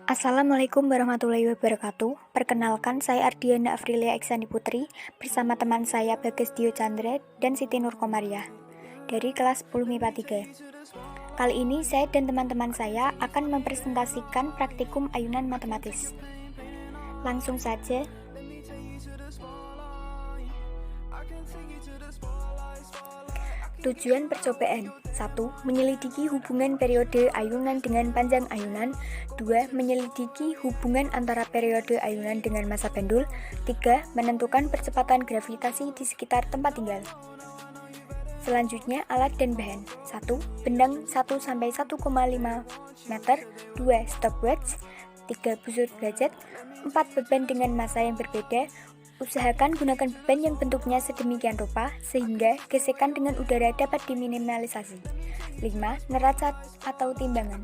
Assalamualaikum warahmatullahi wabarakatuh. Perkenalkan, saya Ardiana Afrilia Iksani Putri bersama teman saya Bagas Dio Chandra dan Siti Nur Komariah dari kelas 10 MIPA 3. Kali ini saya dan teman-teman saya akan mempresentasikan praktikum ayunan matematis. Langsung saja. Tujuan percobaan: 1. Menyelidiki hubungan periode ayunan dengan panjang ayunan. 2. Menyelidiki hubungan antara periode ayunan dengan massa pendul. 3. Menentukan percepatan gravitasi di sekitar tempat tinggal. Selanjutnya, alat dan bahan. 1. Benang 1-1,5 meter. 2. Stopwatch. 3. Busur derajat. 4. Beban dengan massa yang berbeda. Usahakan gunakan beban yang bentuknya sedemikian rupa sehingga gesekan dengan udara dapat diminimalisasi. 5. Neraca atau timbangan.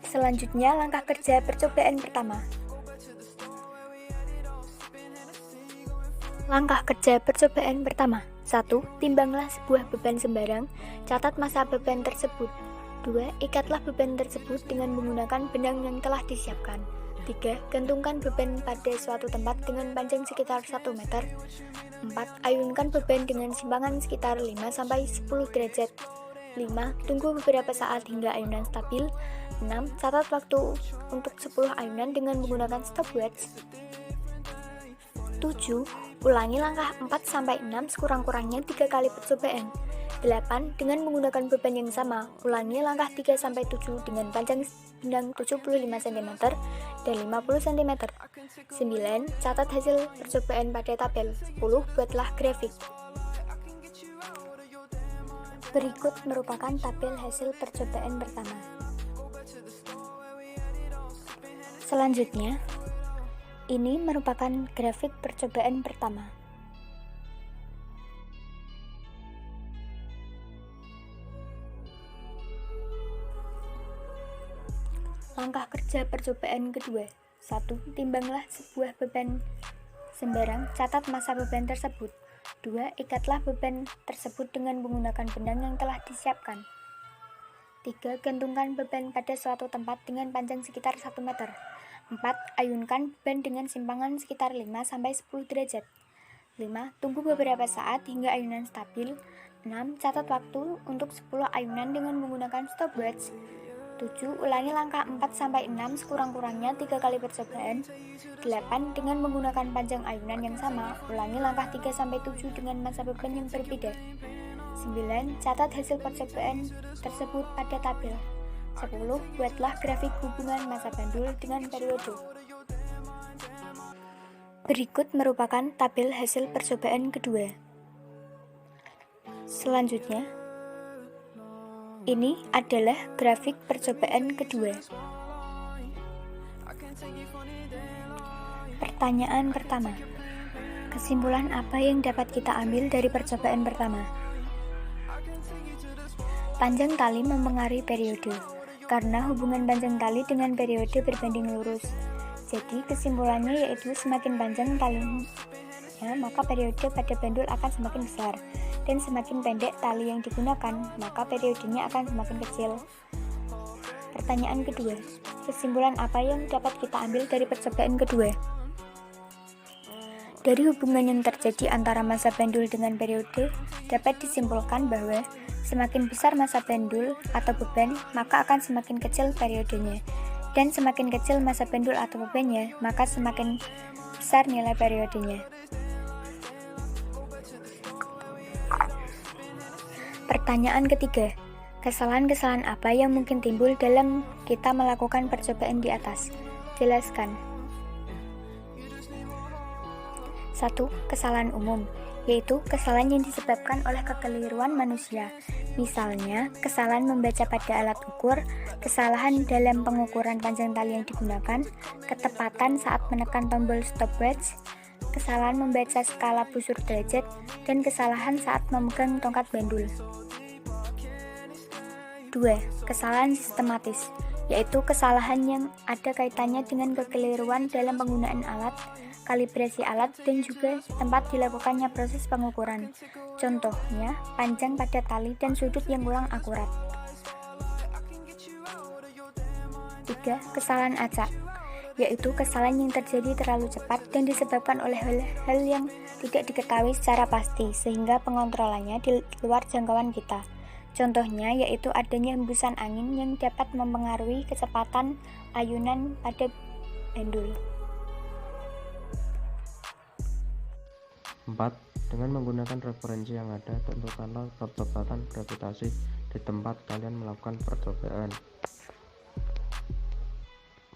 Selanjutnya, langkah kerja percobaan pertama. Langkah kerja percobaan pertama. 1. Timbanglah sebuah beban sembarang. Catat massa beban tersebut. 2. Ikatlah beban tersebut dengan menggunakan benang yang telah disiapkan. 3. Gantungkan beban pada suatu tempat dengan panjang sekitar 1 meter. 4. Ayunkan beban dengan simpangan sekitar 5-10 derajat. 5. Tunggu beberapa saat hingga ayunan stabil. 6. Catat waktu untuk 10 ayunan dengan menggunakan stopwatch. 7. Ulangi langkah 4-6 sekurang-kurangnya 3 kali percobaan. 8. Dengan menggunakan beban yang sama, ulangi langkah 3-7 dengan panjang benang 75 cm dan 50 cm. 9. Catat hasil percobaan pada tabel. 10. Buatlah grafik. Berikut merupakan tabel hasil percobaan pertama. Selanjutnya, ini merupakan grafik percobaan pertama. Langkah kerja percobaan kedua. 1. Timbanglah sebuah beban sembarang, catat massa beban tersebut. 2. Ikatlah beban tersebut dengan menggunakan benang yang telah disiapkan. 3. Gantungkan beban pada suatu tempat dengan panjang sekitar 1 meter. 4. Ayunkan beban dengan simpangan sekitar 5-10 derajat. 5. Tunggu beberapa saat hingga ayunan stabil. 6. Catat waktu untuk 10 ayunan dengan menggunakan stopwatch. 7. Ulangi langkah 4-6 sekurang-kurangnya 3 kali percobaan. 8. Dengan menggunakan panjang ayunan yang sama, ulangi langkah 3-7 dengan massa beban yang berbeda. 9. Catat hasil percobaan tersebut pada tabel. 10. Buatlah grafik hubungan massa pendul dengan periode. Berikut merupakan tabel hasil percobaan kedua. Selanjutnya, ini adalah grafik percobaan kedua. Pertanyaan pertama. Kesimpulan apa yang dapat kita ambil dari percobaan pertama? Panjang tali mempengaruhi periode, karena hubungan panjang tali dengan periode berbanding lurus. Jadi kesimpulannya yaitu semakin panjang talinya, maka periode pada pendul akan semakin besar. Dan semakin pendek tali yang digunakan, maka periodenya akan semakin kecil. Pertanyaan kedua, kesimpulan apa yang dapat kita ambil dari percobaan kedua? Dari hubungan yang terjadi antara massa pendul dengan periode, dapat disimpulkan bahwa semakin besar massa pendul atau beban, maka akan semakin kecil periodenya. Dan semakin kecil massa pendul atau bebannya, maka semakin besar nilai periodenya. Pertanyaan ketiga, kesalahan-kesalahan apa yang mungkin timbul dalam kita melakukan percobaan di atas? Jelaskan. 1. Kesalahan umum, yaitu kesalahan yang disebabkan oleh kekeliruan manusia. Misalnya, kesalahan membaca pada alat ukur, kesalahan dalam pengukuran panjang tali yang digunakan, ketepatan saat menekan tombol stopwatch, kesalahan membaca skala busur derajat, dan kesalahan saat memegang tongkat bandul. 2. Kesalahan sistematis, yaitu kesalahan yang ada kaitannya dengan kekeliruan dalam penggunaan alat, kalibrasi alat, dan juga tempat dilakukannya proses pengukuran. Contohnya, panjang pada tali dan sudut yang kurang akurat. 3. Kesalahan acak, yaitu kesalahan yang terjadi terlalu cepat dan disebabkan oleh hal-hal yang tidak diketahui secara pasti sehingga pengontrolannya di luar jangkauan kita. Contohnya yaitu adanya hembusan angin yang dapat mempengaruhi kecepatan ayunan pada pendul. 4. Dengan menggunakan referensi yang ada, tentukanlah percepatan gravitasi di tempat kalian melakukan percobaan.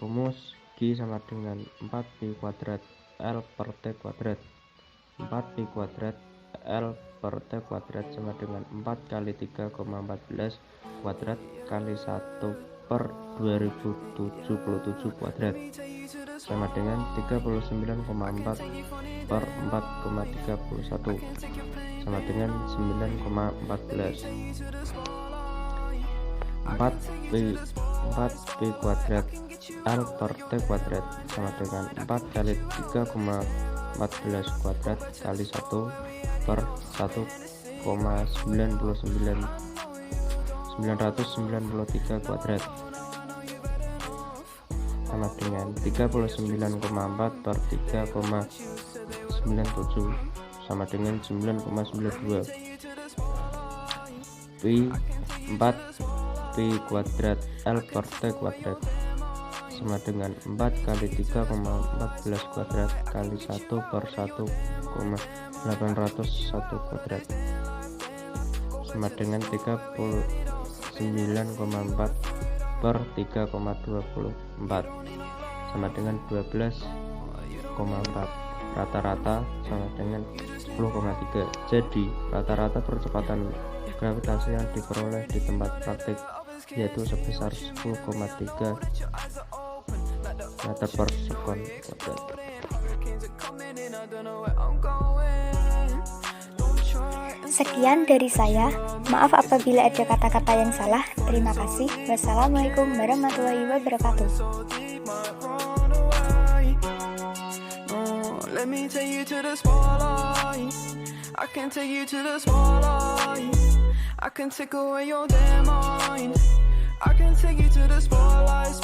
Rumus G sama dengan 4pi kuadrat L per T kuadrat. 4pi kuadrat L per T kuadrat sama dengan 4 kali 3,14 kuadrat kali 1 per 2077 kuadrat sama dengan 39,4 per 4,31 sama dengan 9,14. 4pi kuadrat L per T kuadrat sama dengan 4 kali 3,14 kuadrat kali 1 per 1,993 kuadrat sama dengan 39,4 per 3,97 sama dengan 9,92. 4pi kuadrat L per T kuadrat sama dengan 4 kali 3,14 kuadrat kali 1 per 1,801 kuadrat sama dengan 39,4 per 3,24 sama dengan 12,4. Rata-rata sama dengan 10,3. Jadi rata-rata percepatan gravitasi yang diperoleh di tempat praktik yaitu sebesar 10,3 meter per sekon kuadrat. Sekian dari saya. Maaf apabila ada kata-kata yang salah. Terima kasih. Wassalamualaikum warahmatullahi wabarakatuh. Let me take you to the spotlight. I can take you to the spotlight. I can take away your damn mind. I can take you to the spotlight.